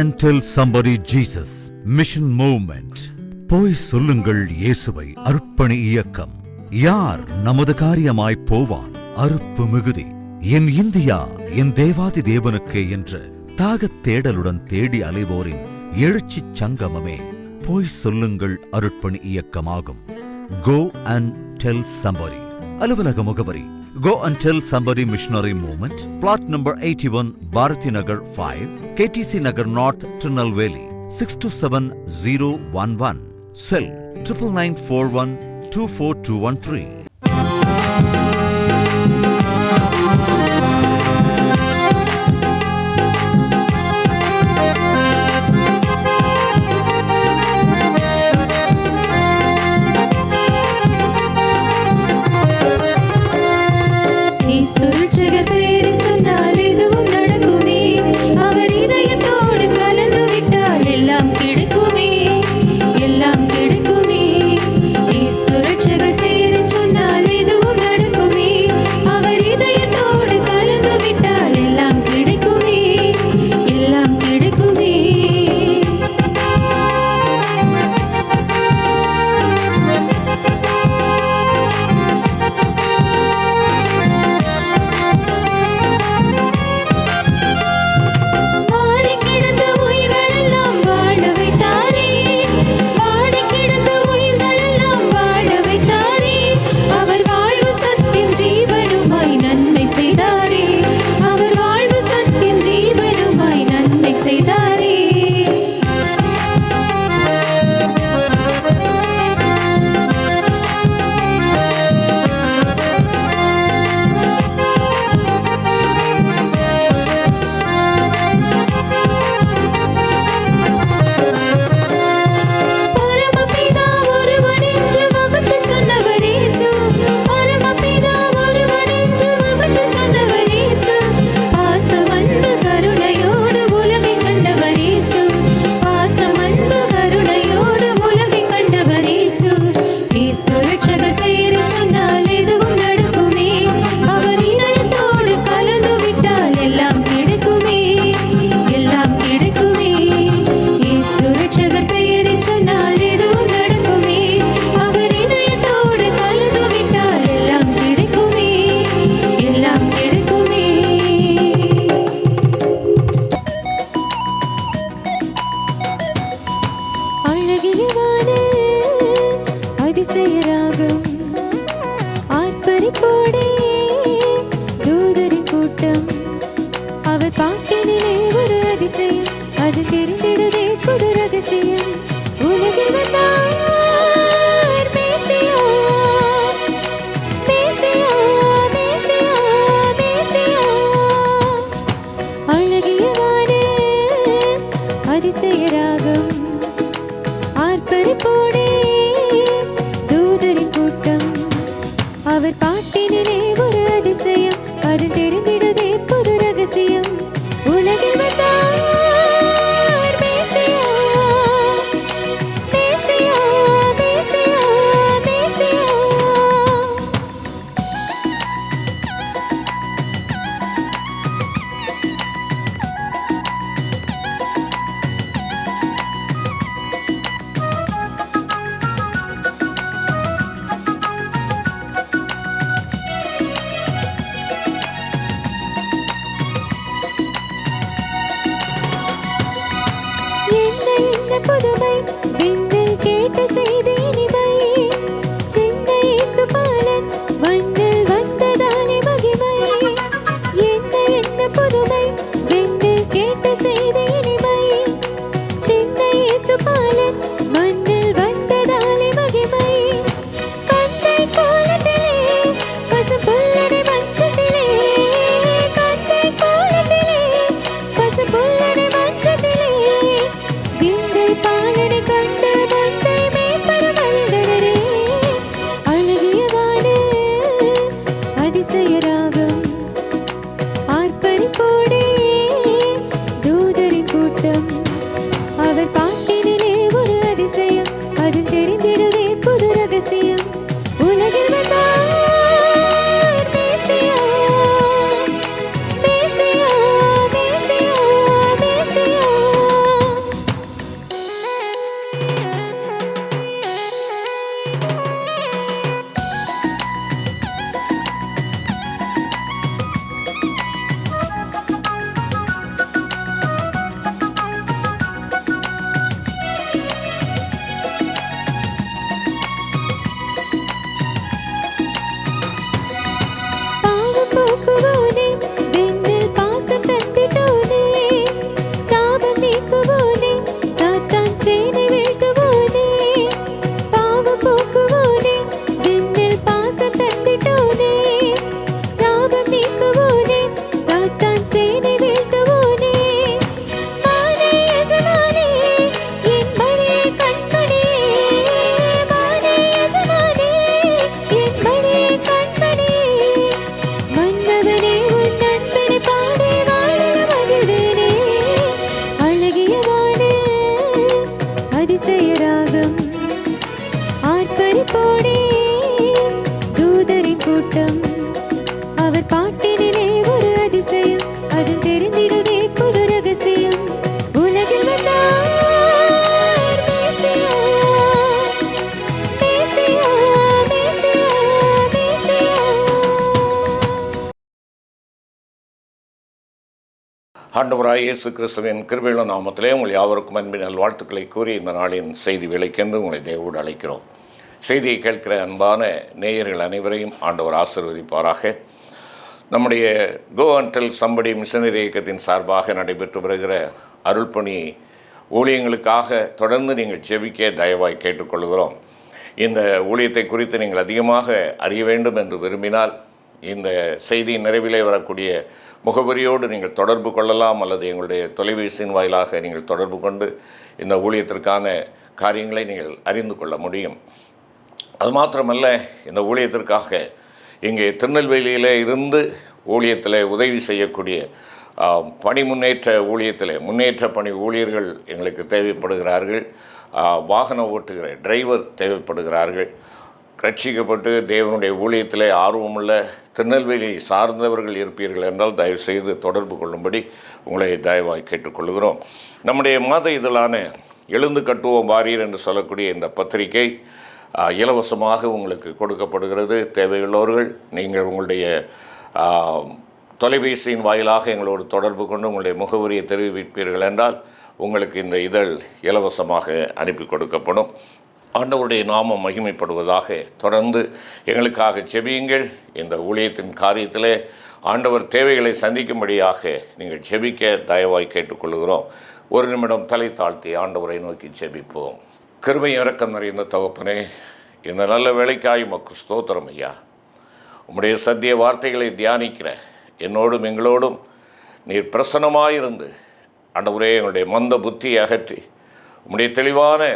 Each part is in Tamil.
and tell somebody Jesus. Mission Movement. போய் சொல்லுங்கள் இயேசுவை. அர்ப்பணி இயக்கம். யார் நமது காரியமாய் போவான்? அறுப்பு மிகுதி. என் இந்தியா என் தேவாதி தேவனுக்கே என்று தாகத் தேடலுடன் தேடி அலைவோரின் எழுச்சிச் சங்கமமே போய் சொல்லுங்கள் அருட்பணி இயக்கமாகும். Go and tell somebody. அலுவலக முகவரி Go and Tell Somebody Missionary Movement, plot number 81, Bharati Nagar 5, KTC Nagar North, Tirunelveli, 627011. Cell 9941 24213. பாலனை கண்ட மந்தை அதிசயராகம் ஆர்ப்பரிப்போடே தூதரின் கூட்டம் அவர் பாட்டினிலே ஒரு அதிசயம் அது தெரிந்திடுதே புது ரகசியம் உலகில் வந்தார் மேசியா, மேசியா, மேசியா, மேசியா. ஆண்டவராய் இயேசு கிறிஸ்துவின் கிருபையுள்ள நாமத்திலே உங்கள் யாவருக்கும் அன்பின் நல்வாழ்த்துக்களை கூறி இந்த நாளின் செய்தி வேலைக்கென்று உங்களை தேவோடு அழைக்கிறோம். செய்தியை கேட்கிற அன்பான நேயர்கள் அனைவரையும் ஆண்டவர் ஆசீர்வதிப்பாராக. நம்முடைய go and tell somebody missionary இயக்கத்தின் சார்பாக நடைபெற்று வருகிற அருள்பணி ஊழியங்களுக்காக தொடர்ந்து நீங்கள் ஜெபிக்க தயவாய் கேட்டுக்கொள்கிறோம். இந்த ஊழியத்தை குறித்து நீங்கள் அதிகமாக அறிய வேண்டும் என்று விரும்பினால் இந்த செய்தியின் நிறைவிலே வரக்கூடிய முகவரியோடு நீங்கள் தொடர்பு கொள்ளலாம், அல்லது எங்களுடைய தொலைபேசியின் வாயிலாக நீங்கள் தொடர்பு கொண்டு இந்த ஊழியத்திற்கான காரியங்களை நீங்கள் அறிந்து கொள்ள முடியும். அது மாத்திரமல்ல, இந்த ஊழியத்திற்காக இங்கே திருநெல்வேலியிலே இருந்து ஊழியத்தில் உதவி செய்யக்கூடிய பணி முன்னேற்ற பணி ஊழியர்கள் எங்களுக்கு தேவைப்படுகிறார்கள். வாகன ஓட்டுகிற டிரைவர் தேவைப்படுகிறார்கள். ரட்சிக்கப்பட்டு தேவனுடைய ஊழியத்திலே ஆர்வமுள்ள திருநெல்வேலியை சார்ந்தவர்கள் இருப்பீர்கள் என்றால் தயவுசெய்து தொடர்பு கொள்ளும்படி உங்களை தயவாய் கேட்டுக்கொள்கிறோம். நம்முடைய மாத இதழான எழுந்து கட்டுவோம் வாரீர் என்று சொல்லக்கூடிய இந்த பத்திரிகை இலவசமாக உங்களுக்கு கொடுக்கப்படுகிறது. தேவையுள்ளவர்கள் நீங்கள் உங்களுடைய தொலைபேசியின் வாயிலாக எங்களோடு தொடர்பு கொண்டு உங்களுடைய முகவரியை தெரிவிப்பீர்கள் என்றால் உங்களுக்கு இந்த இதழ் இலவசமாக அனுப்பி கொடுக்கப்படும். ஆண்டவருடைய நாமம் மகிமைப்படுவதாக. தொடர்ந்து எங்களுக்காக ஜெபியுங்கள். இந்த ஊழியத்தின் காரியத்திலே ஆண்டவர் தேவைகளை சந்திக்கும்படியாக நீங்கள் ஜெபிக்க தயவாய் கேட்டுக்கொள்கிறோம். ஒரு நிமிடம் தலை தாழ்த்தி ஆண்டவரை நோக்கி ஜெபிப்போம். கிருபை இரக்கம் நிறைந்த தகப்பனே, இந்த நல்ல வேலைக்காய் உமக்கு ஸ்தோத்திரம் ஐயா. உம்முடைய சத்திய வார்த்தைகளை தியானிக்கிற என்னோடும் எங்களோடும் நீர் பிரசன்னமாயிருந்து ஆண்டவரே எங்களுடைய மந்த புத்தியை அகற்றி உம்முடைய தெளிவான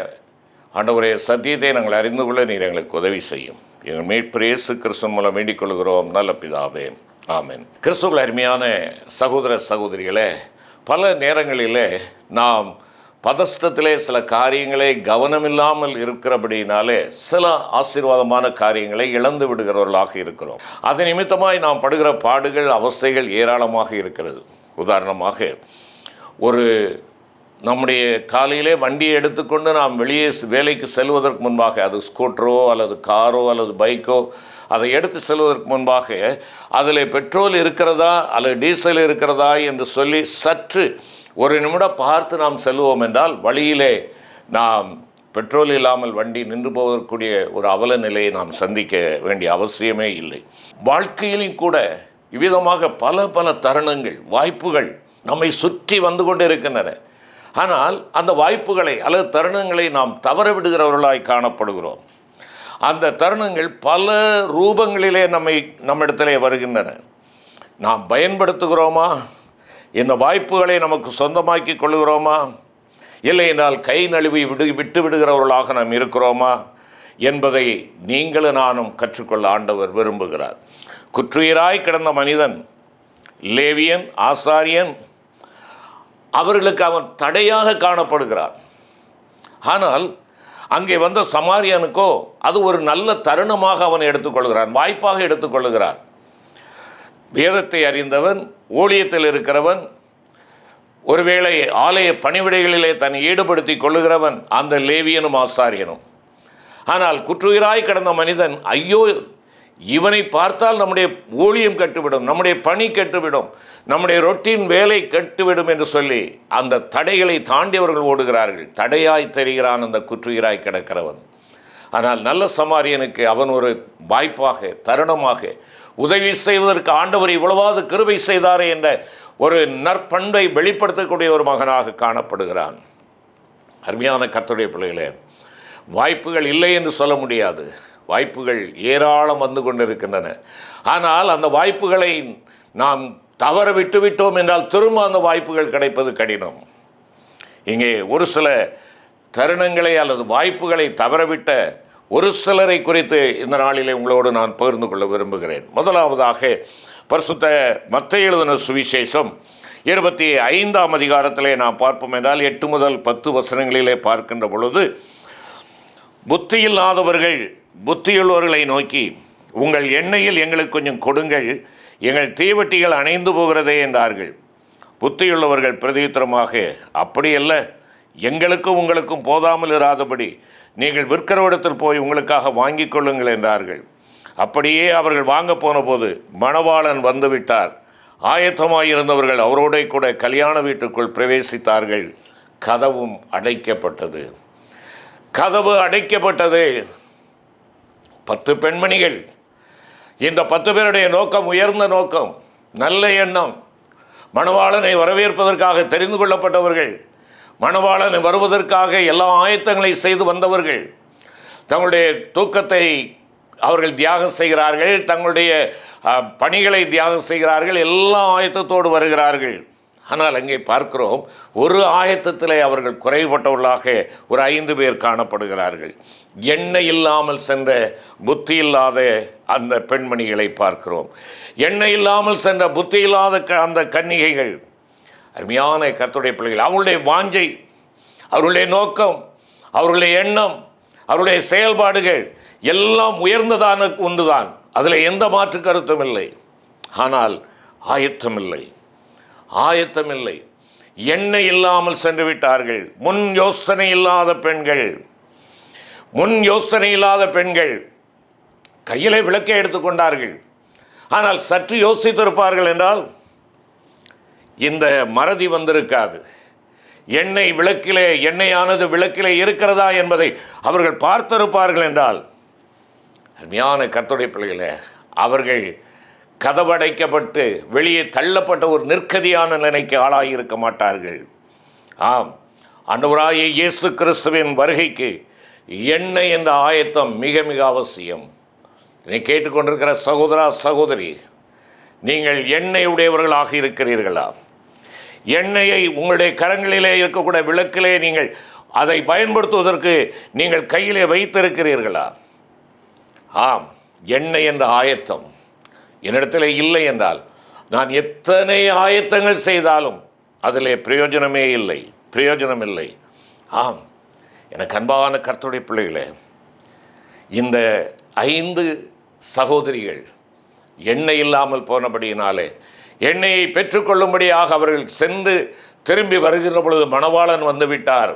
ஆண்டவரே சத்தியத்தை நாங்கள் அறிந்து கொள்ள நீர் எங்களுக்கு உதவி செய்யும். எங்கள் மீட்பர் இயேசு கிறிஸ்துவின் மூலம் வேண்டிக் கொள்கிறோம் நல்ல பிதாவே, ஆமென். கிறிஸ்துவுக்குள் அருமையான சகோதர சகோதரிகளே, பல நேரங்களிலே நாம் பதஷ்டத்திலே சில காரியங்களை கவனமில்லாமல் இருக்கிறபடினாலே சில ஆசீர்வாதமான காரியங்களை இழந்து விடுகிறவர்களாக இருக்கிறோம். அது நிமித்தமாய் நாம் படுகிற பாடுகள் அவஸ்தைகள் ஏராளமாக இருக்கிறது. உதாரணமாக, நம்முடைய காலையிலே வண்டியை எடுத்துக்கொண்டு நாம் வெளியே வேலைக்கு செல்வதற்கு முன்பாக, அது ஸ்கூட்டரோ அல்லது காரோ அல்லது பைக்கோ, அதை எடுத்து செல்வதற்கு முன்பாக அதில் பெட்ரோல் இருக்கிறதா அல்லது டீசல் இருக்கிறதா என்று சொல்லி சற்று ஒரு நிமிடம் பார்த்து நாம் செல்வோம் என்றால் வழியிலே நாம் பெட்ரோல் இல்லாமல் வண்டி நின்று போவதற்குரிய ஒரு அவல நிலையை நாம் சந்திக்க வேண்டிய அவசியமே இல்லை. வாழ்க்கையிலும் கூட இவ்விதமாக பல பல தருணங்கள், வாய்ப்புகள் நம்மை சுற்றி வந்து கொண்டு இருக்கின்றன. ஆனால் அந்த வாய்ப்புகளை அல்லது தருணங்களை நாம் தவற விடுகிறவர்களாய் காணப்படுகிறோம். அந்த தருணங்கள் பல ரூபங்களிலே நம்மிடத்திலே வருகின்றன. நாம் பயன்படுத்துகிறோமா? இந்த வாய்ப்புகளை நமக்கு சொந்தமாக்கி கொள்கிறோமா? இல்லை என்றால் கை நழுவி விட்டு விடுகிறவர்களாக நாம் இருக்கிறோமா என்பதை நீங்களும் நானும் கற்றுக்கொள்ள ஆண்டவர் விரும்புகிறார். குற்றுயிராய் கிடந்த மனிதன், லேவியன், ஆசாரியன், அவர்களுக்கு அவன் தடையாக காணப்படுகிறார். ஆனால் அங்கே வந்த சமாரியனுக்கோ அது ஒரு நல்ல தருணமாக அவன் எடுத்துக்கொள்கிறான், வாய்ப்பாக எடுத்துக்கொள்கிறான். வேதத்தை அறிந்தவன், ஊழியத்தில் இருக்கிறவன், ஒருவேளை ஆலய பணிவிடைகளிலே தன்னை ஈடுபடுத்தி கொள்ளுகிறவன் அந்த லேவியனும் ஆசாரியனும். ஆனால் குற்றுயிராய் கிடந்த மனிதன், ஐயோ இவனை பார்த்தால் நம்முடைய ஊழியம் கெட்டுவிடும், நம்முடைய பணி கெட்டுவிடும், நம்முடைய ரொட்டீன் வேலை கெட்டுவிடும் என்று சொல்லி அந்த தடைகளை தாண்டியவர்கள் ஓடுகிறார்கள். தடையாய் தெரிகிறான் அந்த குற்றுயிராய் கிடக்கிறவன். ஆனால் நல்ல சமாரியனுக்கு அவன் ஒரு வாய்ப்பாக, தருணமாக, உதவி செய்வதற்கு ஆண்டவர் இவ்வளவாவது கிருபை செய்தாரே என்ற ஒரு நற்பண்பை வெளிப்படுத்தக்கூடிய ஒரு மகனாக காணப்படுகிறான். அருமையான கர்த்தருடைய பிள்ளைகளே, வாய்ப்புகள் இல்லை என்று சொல்ல முடியாது. வாய்ப்புகள் ஏராளம் வந்து கொண்டிருக்கின்றன. ஆனால் அந்த வாய்ப்புகளை நாம் தவற விட்டுவிட்டோம் என்றால் திரும்ப அந்த வாய்ப்புகள் கிடைப்பது கடினம். இங்கே ஒரு சில தருணங்களை அல்லது வாய்ப்புகளை தவறவிட்ட ஒரு சிலரை குறித்து இந்த நாளிலே உங்களோடு நான் பகிர்ந்து கொள்ள விரும்புகிறேன். முதலாவதாக பரிசுத்த மத்தேயு எழுதின சுவிசேஷம் 25ஆம் அதிகாரத்திலே நாம் பார்ப்போம் என்றால் 8 முதல் 10 வசனங்களிலே பார்க்கின்ற பொழுது, புத்தியில்லாதவர்கள் புத்தியுள்ளவர்களை நோக்கி, உங்கள் எண்ணெயில் எங்களுக்கு கொஞ்சம் கொடுங்கள், எங்கள் தீவட்டிகள் அணைந்து போகிறதே என்றார்கள். புத்தியுள்ளவர்கள் பிரதியுத்தரமாக, அப்படியல்ல, எங்களுக்கும் உங்களுக்கும் போதாமல் இராதபடி நீங்கள் விற்கிறவிடத்தில் போய் உங்களுக்காக வாங்கிக் கொள்ளுங்கள் என்றார்கள். அப்படியே அவர்கள் வாங்க போன போது மணவாளன் வந்துவிட்டார். ஆயத்தமாயிருந்தவர்கள் அவரோட கூட கல்யாண வீட்டுக்குள் பிரவேசித்தார்கள். கதவும் அடைக்கப்பட்டது. கதவு அடைக்கப்பட்டது. 10 பெண்மணிகள். இந்த 10 பேருடைய நோக்கம் உயர்ந்த நோக்கம், நல்ல எண்ணம். மணவாளனை வரவேற்பதற்காக தெரிந்து கொள்ளப்பட்டவர்கள், மணவாளனை வருவதற்காக எல்லா ஆயத்தங்களையும் செய்து வந்தவர்கள். தங்களுடைய தூக்கத்தை அவர்கள் தியாகம் செய்கிறார்கள், தங்களுடைய பணிகளை தியாகம் செய்கிறார்கள், எல்லா ஆயத்தத்தோடு வருகிறார்கள். ஆனால் அங்கே பார்க்கிறோம், ஒரு ஆயத்தத்திலே அவர்கள் குறைபட்டவர்களாக ஒரு 5 பேர் காணப்படுகிறார்கள். எண்ணெய் இல்லாமல் சென்ற புத்தி இல்லாத அந்த பெண்மணிகளை பார்க்கிறோம். எண்ணெய் இல்லாமல் சென்ற புத்தி இல்லாத அந்த கன்னிகைகள், அருமையான கர்த்தருடைய பிள்ளைகள். அவர்களுடைய வாஞ்சை, அவர்களுடைய நோக்கம், அவர்களுடைய எண்ணம், அவருடைய செயல்பாடுகள் எல்லாம் உயர்ந்ததான ஒன்றுதான். அதில் எந்த மாற்று கருத்தும் இல்லை. ஆனால் ஆயத்தமில்லை, ஆயத்தமில்லை. எண்ணெய் இல்லாமல் சென்று விட்டார்கள். முன் யோசனை இல்லாத பெண்கள், முன் யோசனை இல்லாத பெண்கள் கையிலே விளக்கை எடுத்துக்கொண்டார்கள். ஆனால் சற்று யோசித்திருப்பார்கள் என்றால் இந்த மறதி வந்திருக்காது. எண்ணெய் விளக்கிலே, எண்ணெயானது விளக்கிலே இருக்கிறதா என்பதை அவர்கள் பார்த்திருப்பார்கள் என்றால், அருமையான கர்த்தருடைய பிள்ளைகளே, அவர்கள் கதவடைக்கப்பட்டு வெளியே தள்ளப்பட்ட ஒரு நிற்கதியான நிலைக்கு ஆளாகி இருக்க மாட்டார்கள். ஆம், ஆண்டவராகிய இயேசு கிறிஸ்துவின் வருகைக்கு எண்ணெய் என்ற ஆயத்தம் மிக மிக அவசியம். இதை கேட்டுக்கொண்டிருக்கிற சகோதரா சகோதரி, நீங்கள் எண்ணெய் உடையவர்களாக இருக்கிறீர்களா? எண்ணெயை உங்களுடைய கரங்களிலே இருக்கக்கூடிய விளக்கிலே நீங்கள் அதை பயன்படுத்துவதற்கு நீங்கள் கையிலே வைத்திருக்கிறீர்களா? ஆம், எண்ணெய் என்ற ஆயத்தம் என்னிடத்தில் இல்லை என்றால் நான் எத்தனை ஆயத்தங்கள் செய்தாலும் அதிலே பிரயோஜனமே இல்லை, பிரயோஜனம் இல்லை. ஆம், எனக்கு அன்பான கர்த்தருடைய பிள்ளைகளே, இந்த 5 சகோதரிகள் எண்ணெய் இல்லாமல் போனபடியினாலே எண்ணெயை பெற்றுக்கொள்ளும்படியாக அவர்கள் சென்று திரும்பி வருகிற பொழுது மணவாளன் வந்து விட்டார்.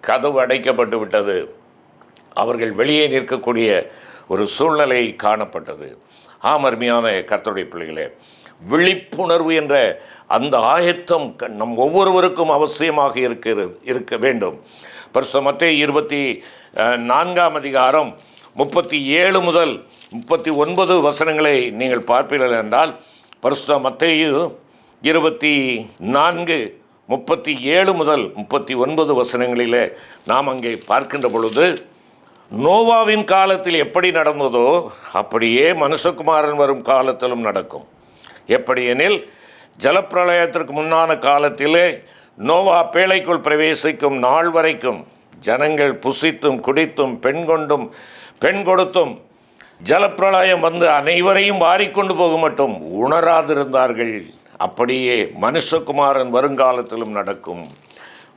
கதவு அடைக்கப்பட்டு விட்டது. அவர்கள் வெளியே நிற்கக்கூடிய ஒரு சூழ்நிலை காணப்பட்டது. ஆம், அருமையான கர்த்தருடைய பிள்ளைகளே, விழிப்புணர்வு என்ற அந்த ஆயத்தம் நம் ஒவ்வொருவருக்கும் அவசியமாக இருக்க வேண்டும். பரிசுத்த மத்தேயு 24ஆம் அதிகாரம் 37 முதல் 39 வசனங்களை நீங்கள் பார்ப்பீர்கள் என்றால், பரிசுத்த மத்தேயு 24:37 முதல் 39 வசனங்களிலே நாம் அங்கே பார்க்கின்ற பொழுது, நோவாவின் காலத்தில் எப்படி நடந்ததோ அப்படியே மனுஷகுமாரன் வரும் காலத்திலும் நடக்கும். எப்படி எனில், ஜலப்பிரளயத்திற்கு முன்னான காலத்திலே நோவா பேழைக்குள் பிரவேசிக்கும் நாள் வரைக்கும் ஜனங்கள் புசித்தும் குடித்தும் பெண் கொடுத்தும் ஜலப்பிரளயம் வந்து அனைவரையும் வாரிக்கொண்டு போக மட்டும் உணராதிருந்தார்கள். அப்படியே மனுஷகுமாரன் வருங்காலத்திலும் நடக்கும்.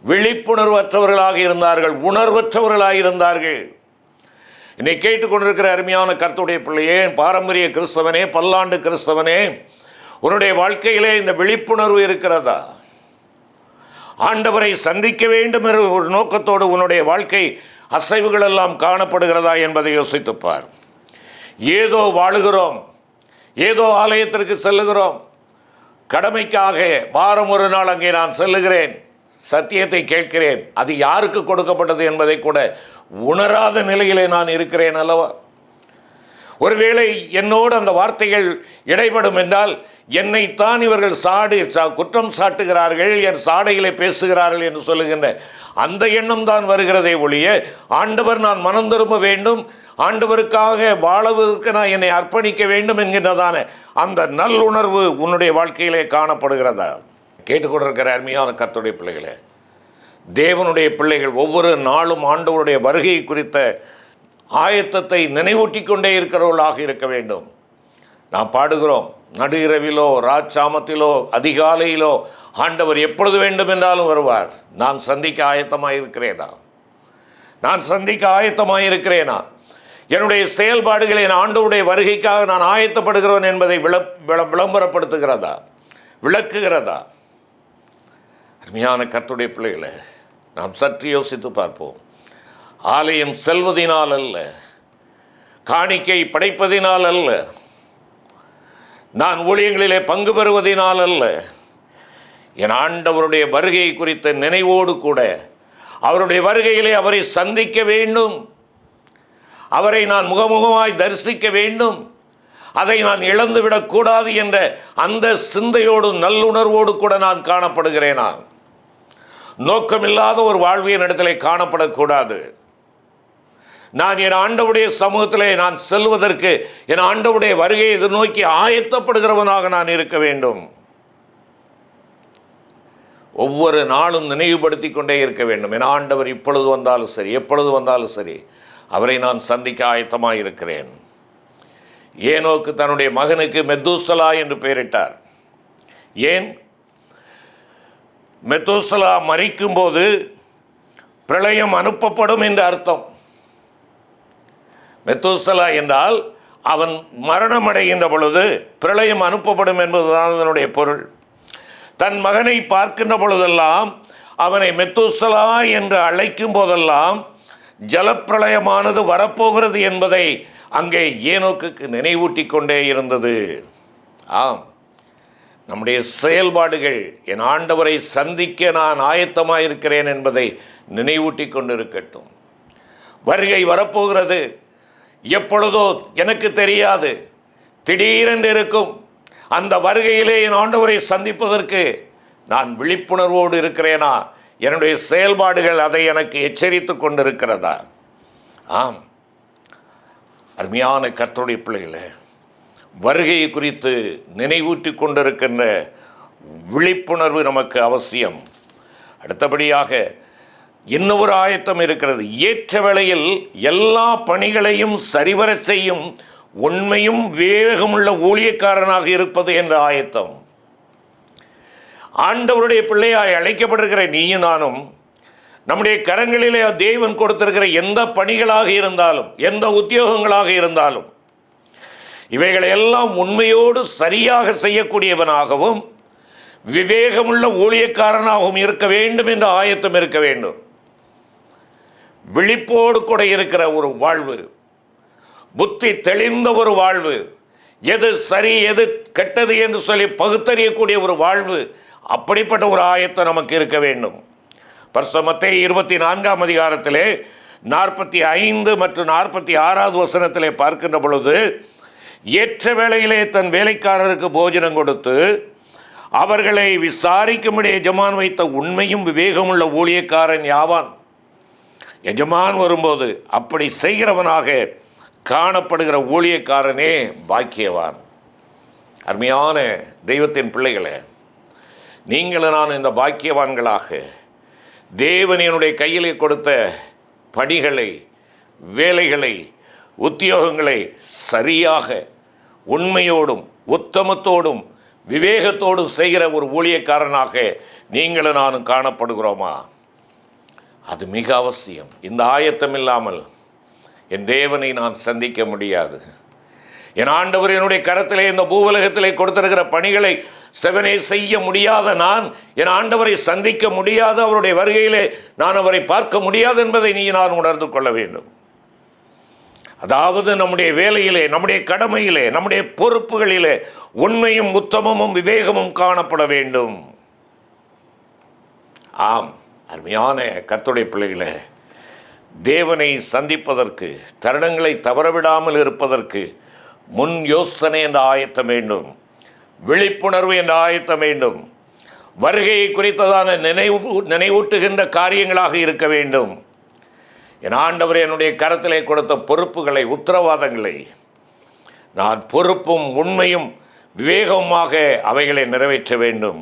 விழிப்புணர்வற்றவர்களாக இருந்தார்கள், உணர்வற்றவர்களாக இருந்தார்கள். என்னை கேட்டுக்கொண்டிருக்கிற அருமையான கர்த்தருடைய பிள்ளையே, பாரம்பரிய கிறிஸ்தவனே, பல்லாண்டு கிறிஸ்தவனே, உன்னுடைய வாழ்க்கையிலே இந்த விழிப்புணர்வு இருக்கிறதா? ஆண்டவரை சந்திக்க வேண்டும் என்ற ஒரு நோக்கத்தோடு உன்னுடைய வாழ்க்கை அசைவுகள் எல்லாம் காணப்படுகிறதா என்பதை யோசித்துப்பார். ஏதோ வாழுகிறோம், ஏதோ ஆலயத்திற்கு செல்லுகிறோம், கடமைக்காக வாரம் ஒரு நாள் அங்கே நான் செல்லுகிறேன், சத்தியத்தை கேட்கிறேன், அது யாருக்கு கொடுக்கப்பட்டது என்பதை கூட உணராத நிலையிலே நான் இருக்கிறேன் அல்லவா? ஒருவேளை என்னோடு அந்த வார்த்தைகள் இடைபடும் என்றால் என்னைத்தான் இவர்கள் குற்றம் சாட்டுகிறார்கள், என் சாடையிலே பேசுகிறார்கள் என்று சொல்லுகின்ற அந்த எண்ணம் தான் வருகிறதே ஒழிய, ஆண்டவர் நான் மனம் திரும்ப வேண்டும், ஆண்டவருக்காக வாழுவதற்கு நான் என்னை அர்ப்பணிக்க வேண்டும் என்கின்றதான அந்த நல்லுணர்வு உன்னுடைய வாழ்க்கையிலே காணப்படுகிறதா? கேட்டுக்கொண்டிருக்கிற அருமையான கர்த்தருடைய பிள்ளைகளே, தேவனுடைய பிள்ளைகள் ஒவ்வொரு நாளும் ஆண்டவருடைய வருகை குறித்த ஆயத்தத்தை நினைவூட்டி கொண்டே இருக்கிறவர்களாக இருக்க வேண்டும். நாம் பாடுகிறோம், நடு இரவிலோ ராச்சாமத்திலோ அதிகாலையிலோ ஆண்டவர் எப்பொழுது வேண்டும் என்றாலும் வருவார். நான் சந்திக்க ஆயத்தமாயிருக்கிறேனா? நான் சந்திக்க ஆயத்தமாயிருக்கிறேனா? என்னுடைய செயல்பாடுகளை என் ஆண்டவருடைய வருகைக்காக நான் ஆயத்தப்படுகிறவன் என்பதை விளம்பரப்படுத்துகிறதா, விளக்குகிறதா? அருமையான கர்த்தருடைய பிள்ளைகளை, நாம் சற்று யோசித்து பார்ப்போம். ஆலயம் செல்வதினால் அல்ல, காணிக்கை படைப்பதினால் அல்ல, நான் ஊழியங்களிலே பங்கு பெறுவதினால் அல்ல, என் ஆண்டவருடைய வருகை குறித்த நினைவோடு கூட அவருடைய வருகையிலே அவரை சந்திக்க வேண்டும், அவரை நான் முகமுகமாய் தரிசிக்க வேண்டும், அதை நான் இழந்துவிடக்கூடாது என்ற அந்த சிந்தையோடு நல்லுணர்வோடு கூட நான் காணப்படுகிறேனா? நோக்கமில்லாத ஒரு வாழ்வியல் இடத்திலே காணப்படக்கூடாது. நான் என் ஆண்டவருடைய சமூகத்திலே நான் செல்வதற்கு என் ஆண்டவருடைய வருகையை எதிர்நோக்கி ஆயத்தப்படுகிறவனாக நான் இருக்க வேண்டும். ஒவ்வொரு நாளும் நினைவுபடுத்தி கொண்டே இருக்க வேண்டும். என் ஆண்டவர் இப்பொழுது வந்தாலும் சரி, எப்பொழுது வந்தாலும் சரி, அவரை நான் சந்திக்க ஆயத்தமாக இருக்கிறேன். ஏனோக்கு தன்னுடைய மகனுக்கு மெத்தூசலா என்று பெயரிட்டார். ஏன்? மெத்தூசலா மரிக்கும்போது பிரளயம் அனுப்பப்படும் என்று அர்த்தம். மெத்தூசலா என்றால் அவன் மரணமடைகின்ற பொழுது பிரளயம் அனுப்பப்படும் என்பதுதான் அதனுடைய பொருள். தன் மகனை பார்க்கின்ற பொழுதெல்லாம், அவனை மெத்தூசலா என்று அழைக்கும் போதெல்லாம் ஜலப்பிரளயமானது வரப்போகிறது என்பதை அங்கே ஏனோக்குக்கு நினைவூட்டி கொண்டே இருந்தது. ஆம், நம்முடைய செயல்பாடுகள் என் ஆண்டவரை சந்திக்க நான் ஆயத்தமாக இருக்கிறேன் என்பதை நினைவூட்டி கொண்டிருக்கட்டும். வருகை வரப்போகிறது, எப்பொழுதோ எனக்கு தெரியாது, திடீரென்று இருக்கும். அந்த வருகையிலே என் ஆண்டவரை சந்திப்பதற்கு நான் விழிப்புணர்வோடு இருக்கிறேனா? என்னுடைய செயல்பாடுகள் அதை எனக்கு எச்சரித்து கொண்டிருக்கிறதா? ஆம், அருமையான கர்த்தருடைய பிள்ளைகளே, வருகையை குறித்து நினைவூட்டி கொண்டிருக்கின்ற விழிப்புணர்வு நமக்கு அவசியம். அடுத்தபடியாக இன்னொரு ஆயத்தம் இருக்கிறது. ஏற்ற வேளையில் எல்லா பணிகளையும் சரிவரச் செய்யும் உண்மையும் விவேகமுள்ள ஊழியக்காரனாக இருப்பது என்ற ஆயத்தம். ஆண்டவருடைய பிள்ளையாய் அழைக்கப்பட்டிருக்கிற நீயும் நானும் நம்முடைய கரங்களிலே தேவன் கொடுத்திருக்கிற எந்த பணிகளாக இருந்தாலும், எந்த உத்தியோகங்களாக இருந்தாலும், இவைகளை எல்லாம் உண்மையோடு சரியாக செய்யக்கூடியவனாகவும் விவேகமுள்ள ஊழியக்காரனாகவும் இருக்க வேண்டும் என்ற ஆயத்தம் இருக்க வேண்டும். விழிப்போடு கூட இருக்கிற ஒரு வாழ்வு, புத்தி தெளிந்த ஒரு வாழ்வு, எது சரி எது கெட்டது என்று சொல்லி பகுத்தறியக்கூடிய ஒரு வாழ்வு, அப்படிப்பட்ட ஒரு ஆயத்தம் நமக்கு இருக்க வேண்டும். பரிசுத்த மத்தேயு 24ஆம் அதிகாரத்திலே 45 மற்றும் 46வது வசனத்திலே பார்க்கின்ற பொழுது, ஏற்ற வேளையிலே தன் வேலைக்காரருக்கு போஜனம் கொடுத்து அவர்களை விசாரிக்கும்படி எஜமான் வைத்த உண்மையும் விவேகமுள்ள ஊழியக்காரன் யாவான். எஜமான் வரும்போது அப்படி செய்கிறவனாக காணப்படுகிற ஊழியக்காரனே பாக்கியவான். அருமையான தெய்வத்தின் பிள்ளைகளே, நீங்களும் நான் இந்த பாக்கியவான்களாக தேவன் என்னுடைய கையிலே கொடுத்த பணிகளை, வேலைகளை, உத்தியோகங்களை சரியாக உண்மையோடும் உத்தமத்தோடும் விவேகத்தோடும் செய்கிற ஒரு ஊழியக்காரனாக நீங்களும் நானும் காணப்படுகிறோமா? அது மிக அவசியம். இந்த ஆயத்தம் இல்லாமல் என் தேவனை நான் சந்திக்க முடியாது. என் ஆண்டவர் என்னுடைய கரத்திலே இந்த பூவுலகத்திலே கொடுத்திருக்கிற பணிகளை செவனே செய்ய முடியாத நான் என் ஆண்டவரை சந்திக்க முடியாது, அவருடைய வருகையிலே நான் அவரை பார்க்க முடியாது என்பதை நான் உணர்ந்து கொள்ள வேண்டும். அதாவது நம்முடைய வேலையிலே, நம்முடைய கடமையிலே, நம்முடைய பொறுப்புகளிலே உண்மையும் உத்தமமும் விவேகமும் காணப்பட வேண்டும். ஆம், அருமையான கர்த்தருடைய பிள்ளைகளே, தேவனை சந்திப்பதற்கு, தருணங்களை தவறவிடாமல் இருப்பதற்கு முன் யோசனை என்ற ஆயத்தம் வேண்டும், விழிப்புணர்வு என்ற ஆயத்தம் வேண்டும், வருகையை குறித்ததான நினைவூட்டுகின்ற காரியங்களாக இருக்க வேண்டும். என் ஆண்டவர் என்னுடைய கரத்திலே கொடுத்த பொறுப்புகளை, உத்தரவாதங்களை நான் பொறுப்பும் உண்மையும் விவேகமாக அவைகளை நிறைவேற்ற வேண்டும்.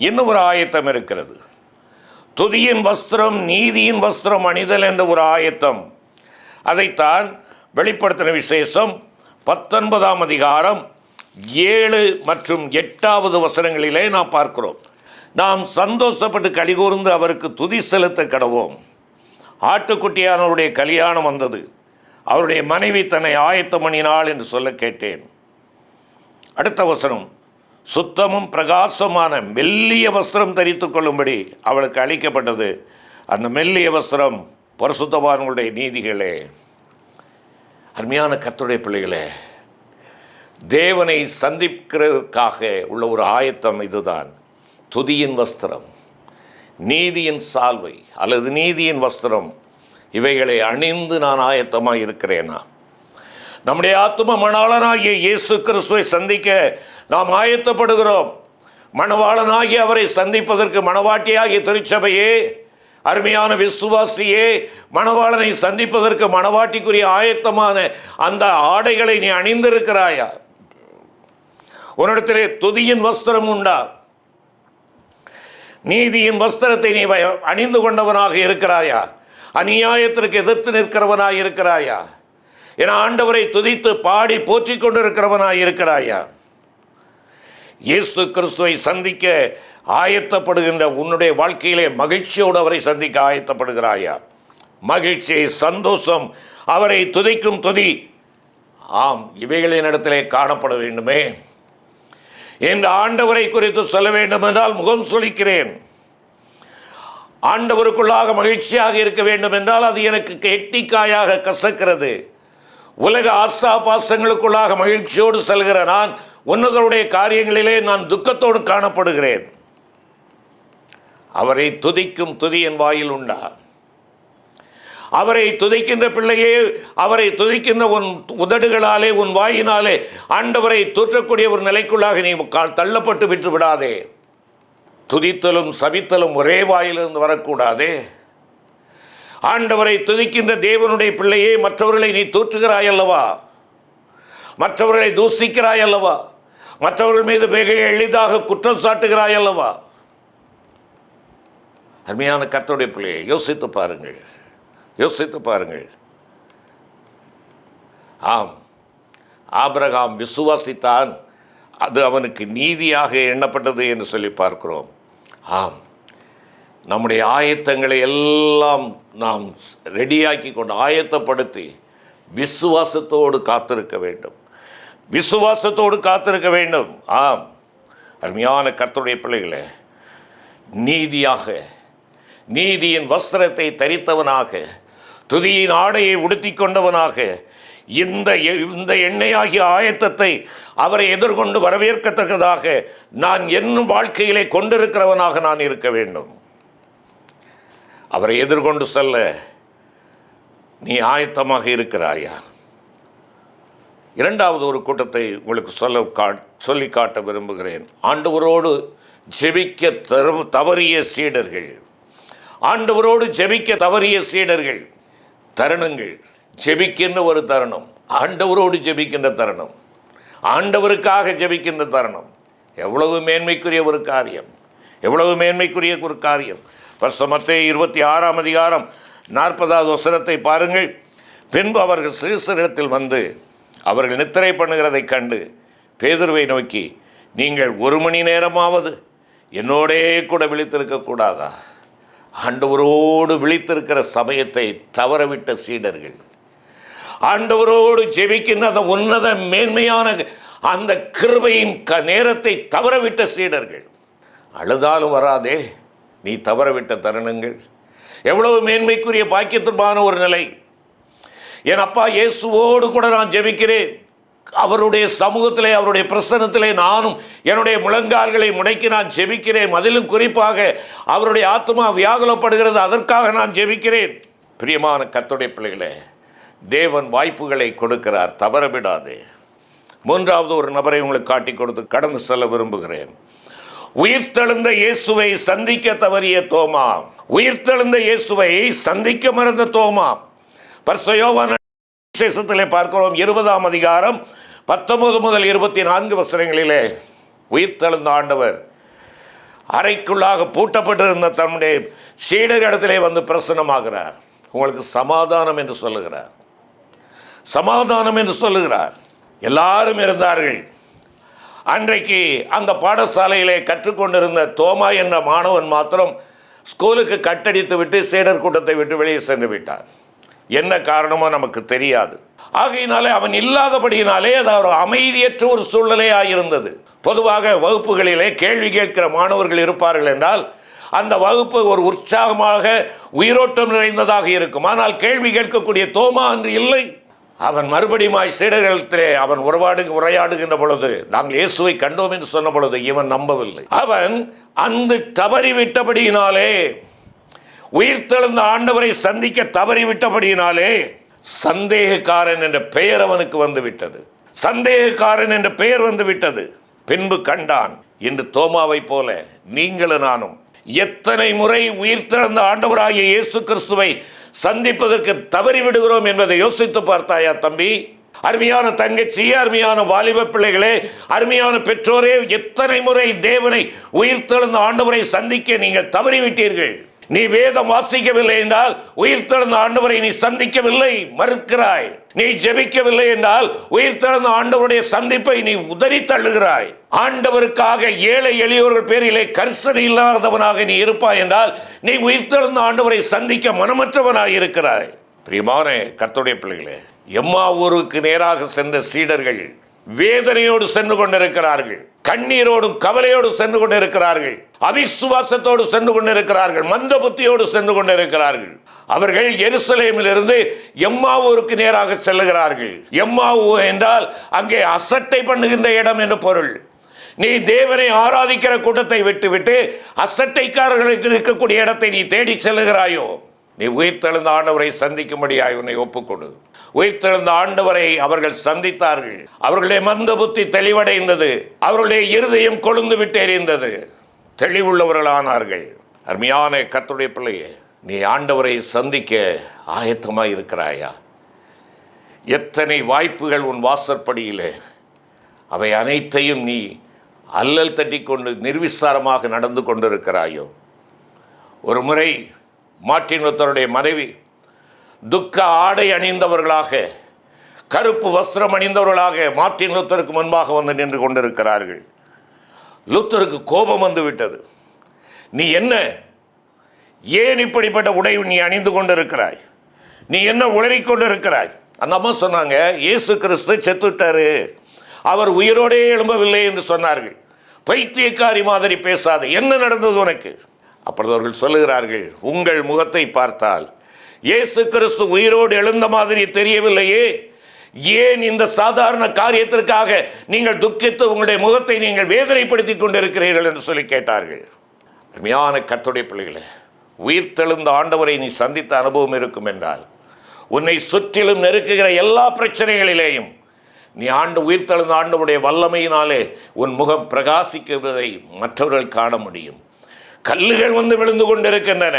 இன்னும் ஒரு ஆயத்தம் இருக்கிறது. துதியின் வஸ்திரம், நீதியின் வஸ்திரம் அணிதல் என்ற ஒரு ஆயத்தம். அதைத்தான் வெளிப்படுத்தின விசேஷம் 19ஆம் அதிகாரம் 7 மற்றும் 8வது வசனங்களிலே நாம் பார்க்கிறோம். நாம் சந்தோஷப்பட்டு கலிகூர்ந்து அவருக்கு துதி செலுத்த கடவோம். ஆட்டுக்குட்டியானவருடைய கல்யாணம் வந்தது, அவருடைய மனைவி தன்னை ஆயத்தம் பண்ணினாள் என்று சொல்ல கேட்டேன். அடுத்த வசனம், சுத்தமும் பிரகாசமான மெல்லிய வஸ்திரம் தரித்து கொள்ளும்படி அவளுக்கு அளிக்கப்பட்டது. அந்த மெல்லிய வஸ்திரம் பரிசுத்தவான்களுடைய நீதிகளே. அருமையான கர்த்தருடைய பிள்ளைகளே, தேவனை சந்திக்கிறதுக்காக உள்ள ஒரு ஆயத்தம் இதுதான். துதியின் வஸ்திரம், நீதியின் சால்வை அல்லது நீதியின் வஸ்திரம், இவைகளை அணிந்து நான் ஆயத்தமாக இருக்கிறேனா? நம்முடைய ஆத்தும மணவாளனாகிய இயேசு கிறிஸ்துவை சந்திக்க நாம் ஆயத்தப்படுகிறோம். மணவாளனாகி அவரை சந்திப்பதற்கு மணவாட்டியாகிய திருச்சபையே, அருமையான விசுவாசியே, மணவாளனை சந்திப்பதற்கு மணவாட்டிக்குரிய ஆயத்தமான அந்த ஆடைகளை நீ அணிந்திருக்கிறாயா? உன்னிடத்திலே துதியின் வஸ்திரம் உண்டா? நீதியின் வஸ்திரத்தை நீ அணிந்து கொண்டவனாக இருக்கிறாயா? அநியாயத்திற்கு எதிர்த்து நிற்கிறவனாய் இருக்கிறாயா? என ஆண்டவரை துதித்து பாடி போற்றி கொண்டிருக்கிறவனாய் இருக்கிறாயா? இயேசு கிறிஸ்துவை சந்திக்க ஆயத்தப்படுகின்ற உன்னுடைய வாழ்க்கையிலே மகிழ்ச்சியோடு அவரை சந்திக்க ஆயத்தப்படுகிறாயா? மகிழ்ச்சி, சந்தோஷம், அவரை துதிக்கும் துதி, ஆம், இவைகளின் இடத்திலே காணப்பட வேண்டுமே என்று ஆண்டவரை குறித்து சொல்ல வேண்டும் என்றால் முகம் சுளிக்கிறேன். ஆண்டவருக்குள்ளாக மகிழ்ச்சியாக இருக்க வேண்டும் என்றால் அது எனக்கு எட்டிக்காயாக கசக்கிறது. உலக ஆசா பாசங்களுக்குள்ளாக மகிழ்ச்சியோடு செல்கிற நான் உன்னதருடைய காரியங்களிலே நான் துக்கத்தோடு காணப்படுகிறேன். அவரை துதிக்கும் துதி என் வாயில் உண்டா? அவரை துதிக்கின்ற பிள்ளையே, அவரை துதிக்கின்ற உன் உதடுகளாலே, உன் வாயினாலே ஆண்டவரை தூற்றக்கூடிய ஒரு நிலைக்குள்ளாக நீ தள்ளப்பட்டு விட்டு விடாதே. துதித்தலும் சபித்தலும் ஒரே வாயிலிருந்து வரக்கூடாதே. ஆண்டவரை துதிக்கின்ற தேவனுடைய பிள்ளையே, மற்றவர்களை நீ தூற்றுகிறாய் அல்லவா? மற்றவர்களை தூசிக்கிறாய் அல்லவா? மற்றவர்கள் மீது மிக எளிதாக குற்றம் சாட்டுகிறாய் அல்லவா? அருமையான கர்த்தருடைய பிள்ளையை யோசித்து பாருங்கள், யோசித்து பாருங்கள். ஆம், ஆபிரகாம் விசுவாசித்தான், அது அவனுக்கு நீதியாக எண்ணப்பட்டது என்று சொல்லி பார்க்கிறோம். ஆம், நம்முடைய ஆயத்தங்களை எல்லாம் நாம் ரெடியாக்கி கொண்டு ஆயத்தப்படுத்தி விசுவாசத்தோடு காத்திருக்க வேண்டும், விசுவாசத்தோடு காத்திருக்க வேண்டும். ஆம், அருமையான கர்த்தருடைய பிள்ளைகளே, நீதியாக, நீதியின் வஸ்திரத்தை தரித்தவனாக, துதியின் ஆடையை உடுத்தி கொண்டவனாக, இந்த எண்ணெயாகிய ஆயத்தத்தை அவரை எதிர்கொண்டு வரவேற்கத்தக்கதாக நான் என் வாழ்க்கையிலே கொண்டிருக்கிறவனாக நான் இருக்க வேண்டும். அவரை எதிர்கொண்டு செல்ல நீ ஆயத்தமாக இருக்கிறாயா? இரண்டாவது ஒரு கூட்டத்தை உங்களுக்கு சொல்லி காட்ட விரும்புகிறேன். ஆண்டவரோடு ஜெபிக்க தவறிய சீடர்கள், ஆண்டவரோடு ஜெபிக்க தவறிய சீடர்கள். தருணங்கள், ஜெபிக்கின்ற ஒரு தருணம், ஆண்டவரோடு ஜெபிக்கின்ற தருணம், ஆண்டவருக்காக ஜெபிக்கின்ற தருணம், எவ்வளவு மேன்மைக்குரிய ஒரு காரியம், எவ்வளவு மேன்மைக்குரிய ஒரு காரியம். மத்தேயு 26ஆம் அதிகாரம் 40வது வசனத்தை பாருங்கள். பின்பு அவர்கள் சீசரிடத்தில் வந்து அவர்கள் நித்திரை பண்ணுகிறதை கண்டு பேதுருவை நோக்கி, நீங்கள் 1 மணி நேரமாவது என்னோடே கூட விழித்திருக்கக்கூடாதா? ஆண்டவரோடு விழித்திருக்கிற சமயத்தை தவறவிட்ட சீடர்கள், ஆண்டவரோடு ஜெபிக்கின்ற அந்த உன்னத மேன்மையான அந்த கிருபையின் நேரத்தை தவறவிட்ட சீடர்கள். அழுதாலும் வராதே நீ தவறவிட்ட தருணங்கள். எவ்வளவு மேன்மைக்குரிய பாக்கியத்திற்கான ஒரு நிலை. என் அப்பா இயேசுவோடு கூட நான் ஜெபிக்கிறேன், அவருடைய சமூகத்திலே, அவருடைய பிரசன்னத்திலே நானும் என்னுடைய முழங்கால்களை முடக்கி நான் ஜெபிக்கிறேன். அதிலும் குறிப்பாக அவருடைய ஆத்மா வியாகுலப்படுகிறது, அதற்காக நான் ஜெபிக்கிறேன். பிரியமான கர்த்தருடைய பிள்ளைகளே, தேவன் வாய்ப்புகளை கொடுக்கிறார், தவறவிடாதே. மூன்றாவது ஒரு நபரை உங்களுக்கு காட்டி கொடுத்து கடந்து செல்ல விரும்புகிறேன். உயிர்த்தெழுந்த இயேசுவை சந்திக்க தவறிய தோமா, உயிர்த்தெழுந்த இயேசுவை சந்திக்க மறந்த தோமா. பரிசுத்த யோவான் விசேஷத்திலே பார்க்கிறோம் 20ஆம் அதிகாரம் 19 முதல் 24 வசனங்களிலே உயிர்த்தெழுந்த ஆண்டவர் அறைக்குள்ளாக பூட்டப்பட்டிருந்த தன்னுடைய சீடர்களிடத்திலே வந்து பிரசன்னமாகிறார். உங்களுக்கு சமாதானம் என்று சொல்லுகிறார், சமாதானம் என்று சொல்லுகிறார். எல்லாரும் இருந்தார்கள், அன்றைக்கு அந்த பாடசாலையிலே கற்றுக்கொண்டிருந்த தோமா என்ற மாணவன் மாத்திரம் ஸ்கூலுக்கு கட்டடித்து விட்டு சீடர் கூட்டத்தை விட்டு வெளியே சென்று விட்டார். என்ன காரணமோ நமக்கு தெரியாது. ஆகையினாலே அவன் இல்லாதபடியினாலே அது ஒரு அமைதியற்ற ஒரு சூழ்நிலையாக இருந்தது. பொதுவாக வகுப்புகளிலே கேள்வி கேட்கிற மாணவர்கள் இருப்பார்கள் என்றால் அந்த வகுப்பு ஒரு உற்சாகமாக உயிரோட்டம் நிறைந்ததாக இருக்கும். ஆனால் கேள்வி கேட்கக்கூடிய தோமா அன்று இல்லை. அவன் மறுபடியும் சீடர்களிடத்திலே அவன் உரையாடுகின்ற பொழுது நாங்கள் இயேசுவை கண்டோம் என்று சொன்ன பொழுது இவன் நம்பவில்லை. அவன் அந்த தவறிவிட்டபடியினாலே, உயிர்த்தெழுந்த ஆண்டவரை சந்திக்க தவறிவிட்டபடியினாலே சந்தேகக்காரன் என்ற பெயர் அவனுக்கு வந்துவிட்டது. சந்தேகக்காரன் என்ற பெயர் வந்துவிட்டது. பின்பு கண்டான். இன்று தோமாவை போல நீங்களும் நானும் எத்தனை முறை உயிர்த்தெழுந்த ஆண்டவராகிய இயேசு கிறிஸ்துவை சந்திப்பதற்கு தவறிவிடுகிறோம் என்பதை யோசித்து பார்த்தாயா தம்பி? அருமையான தங்கச்சி, அருமையான வாலிப பிள்ளைகளே, அருமையான பெற்றோரே, எத்தனை முறை தேவனை உயிர்த்தெழுந்த ஆண்டவரை சந்திக்க நீங்கள் தவறிவிட்டீர்கள். நீ வேதம் வாசிக்கவில்லை என்றால் உயிர்த்தெழுந்த ஆண்டவரை நீ சந்திக்கவில்லை, மறுக்கிறாய். நீ ஜெபிக்கவில்லை என்றால் உயிர்த்தெழுந்த ஆண்டவருடைய சந்திப்பை நீ உதறி தள்ளுகிறாய். ஆண்டவருக்காக ஏழை எளியோர்கள் பேரிலே கரிசனை இல்லாதவனாக நீ இருப்பாய் என்றால் நீ உயிர்த்தெழுந்த ஆண்டவரை சந்திக்க மனமற்றவனாக இருக்கிறாய். பிரியமான கர்த்தருடைய பிள்ளைகளே, எம்மாவூருக்கு நேராக சென்ற சீடர்கள் வேதனையோடு சென்று கொண்டிருக்கிறார்கள், கண்ணீரோடும் கவலையோடு சென்று கொண்டிருக்கிறார்கள், அவிசுவாசத்தோடு சென்று கொண்டிருக்கிறார்கள், மந்த புத்தியோடு சென்று கொண்டிருக்கிறார்கள். அவர்கள் எருசலேமிலிருந்து எம்மாவூருக்கு நேராக செல்லுகிறார்கள். எம்மாவூ என்றால் அங்கே அசட்டை பண்ணுகின்ற இடம் என்று பொருள். நீ தேவனை ஆராதிக்கிற கூட்டத்தை விட்டுவிட்டு அசட்டைக்காரர்களுக்கு இருக்கக்கூடிய இடத்தை நீ தேடி செல்லுகிறாயோ? நீ உயிர்த்தெழுந்த ஆண்டவரை சந்திக்கும்படியாய் உன்னை ஒப்புக்கொடு. உயிர்த்தெழுந்த ஆண்டவரை அவர்கள் சந்தித்தார்கள். அவர்களுடைய மந்த புத்தி தெளிவடைந்தது. அவர்களுடைய இருதயம் கொழுந்து விட்டு எறிந்தது. தெளிவுள்ளவர்களானார்கள். அருமையான கர்த்தருடைய பிள்ளையே, நீ ஆண்டவரை சந்திக்க ஆயத்தமாய் இருக்கிறாயா? எத்தனை வாய்ப்புகள் உன் வாசற்படியிலே, அவை அனைத்தையும் நீ அல்லல் தட்டி கொண்டு நிர்விசாரமாக நடந்து கொண்டிருக்கிறாயோ? ஒரு முறை மார்ட்டின் லூத்தருடைய மனைவி துக்க ஆடை அணிந்தவர்களாக, கருப்பு வஸ்திரம் அணிந்தவர்களாக மார்ட்டின் லூத்தருக்கு முன்பாக வந்து நின்று கொண்டிருக்கிறார்கள். லூத்தருக்கு கோபம் வந்து விட்டது. நீ என்ன, ஏன் இப்படிப்பட்ட உடை நீ அணிந்து கொண்டிருக்கிறாய்? நீ என்ன உளறிக் கொண்டிருக்கிறாய்? அந்த அம்மா சொன்னாங்க, இயேசு கிறிஸ்து செத்துட்டாரு, அவர் உயிரோடே எழும்பவில்லை என்று சொன்னார்கள். பைத்தியக்காரி மாதிரி பேசாத, என்ன நடந்தது உனக்கு? அப்பொழுது அவர்கள் சொல்லுகிறார்கள், உங்கள் முகத்தை பார்த்தால் இயேசு கிறிஸ்து உயிரோடு எழுந்த மாதிரி தெரியவில்லையே, ஏன் இந்த சாதாரண காரியத்திற்காக நீங்கள் துக்கித்து உங்களுடைய முகத்தை நீங்கள் வேதனைப்படுத்திக் கொண்டிருக்கிறீர்கள் என்று சொல்லி கேட்டார்கள். அருமையான கர்த்தருடைய பிள்ளைகளே, உயிர்த்தெழுந்த ஆண்டவரை நீ சந்தித்த அனுபவம் இருக்கும் என்றால் உன்னை சுற்றிலும் நெருக்குகிற எல்லா பிரச்சனைகளிலேயும் நீ உயிர்த்தெழுந்த ஆண்டவருடைய வல்லமையினாலே உன் முகம் பிரகாசிக்குவதை மற்றவர்கள் காண முடியும். கல்லுகள் வந்து விழுந்து கொண்டிருக்கின்றன,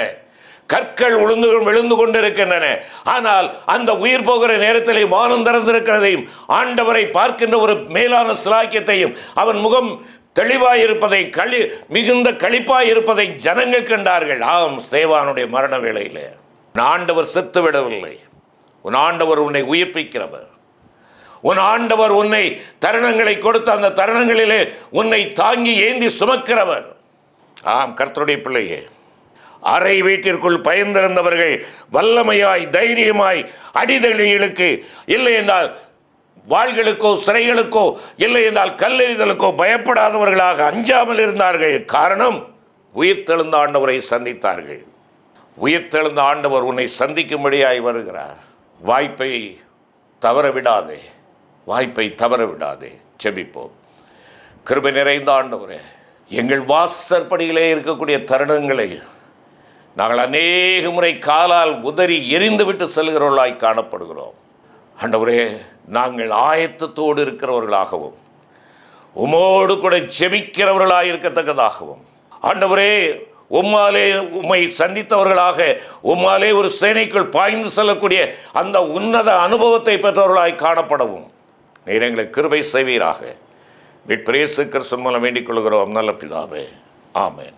கற்கள் விழுந்து கொண்டிருக்கின்றன. ஆனால் அந்த உயிர் போகிற நேரத்தில் வானம் திறந்திருக்கிறதையும் ஆண்டவரை பார்க்கின்ற ஒரு மேலான சிலாக்கியத்தையும் அவன் முகம் தெளிவாயிருப்பதை மிகுந்த களிப்பாய் இருப்பதை ஜனங்கள் கண்டார்கள். ஆம், ஸ்தேவானுடைய மரண வேளையிலே உன் ஆண்டவர் செத்து விடவில்லை. உன் ஆண்டவர் உன்னை உயிர்ப்பிக்கிறவர். உன் ஆண்டவர் உன்னை தருணங்களை கொடுத்த அந்த தருணங்களிலே உன்னை தாங்கி ஏந்தி சுமக்கிறவர். ஆம் கர்த்தருடைய பிள்ளையே, அறை வீட்டிற்குள் பயந்திருந்தவர்கள் வல்லமையாய் தைரியமாய் அடிதடிகளுக்கு, இல்லை என்றால் வாள்களுக்கோ சிறைகளுக்கோ, இல்லை என்றால் கல்லெறிதலுக்கோ பயப்படாதவர்களாக அஞ்சாமல் இருந்தார்கள். காரணம், உயிர்த்தெழுந்த ஆண்டவரை சந்தித்தார்கள். உயிர்த்தெழுந்த ஆண்டவர் உன்னை சந்திக்கும்படியாய் வருகிறார். வாய்ப்பை தவறவிடாதே, வாய்ப்பை தவறவிடாதே. ஜெபிப்போம். கிருபை நிறைந்த ஆண்டவரே, எங்கள் வாசற்படியிலே இருக்கக்கூடிய தருணங்களை நாங்கள் அநேக முறை காலால் உதறி எரிந்துவிட்டு செல்கிறவர்களாய் காணப்படுகிறோம். ஆண்டவரே, நாங்கள் ஆயத்தத்தோடு இருக்கிறவர்களாகவும் உம்மோடு கூட ஜெபிக்கிறவர்களாக இருக்கத்தக்கதாகவும், ஆண்டவரே, உம்மாலே உம்மை சந்தித்தவர்களாக உம்மாலே ஒரு சேனைக்குள் பாய்ந்து செல்லக்கூடிய அந்த உன்னத அனுபவத்தை பெற்றவர்களாய் காணப்படவும் நீர் எங்களுக்கு கிருபை செய்வீராக. மீட்பர் இயேசு கிறிஸ்து மூலம் வேண்டிக் கொள்கிறோம் நல்ல பிதாவே. ஆமென்.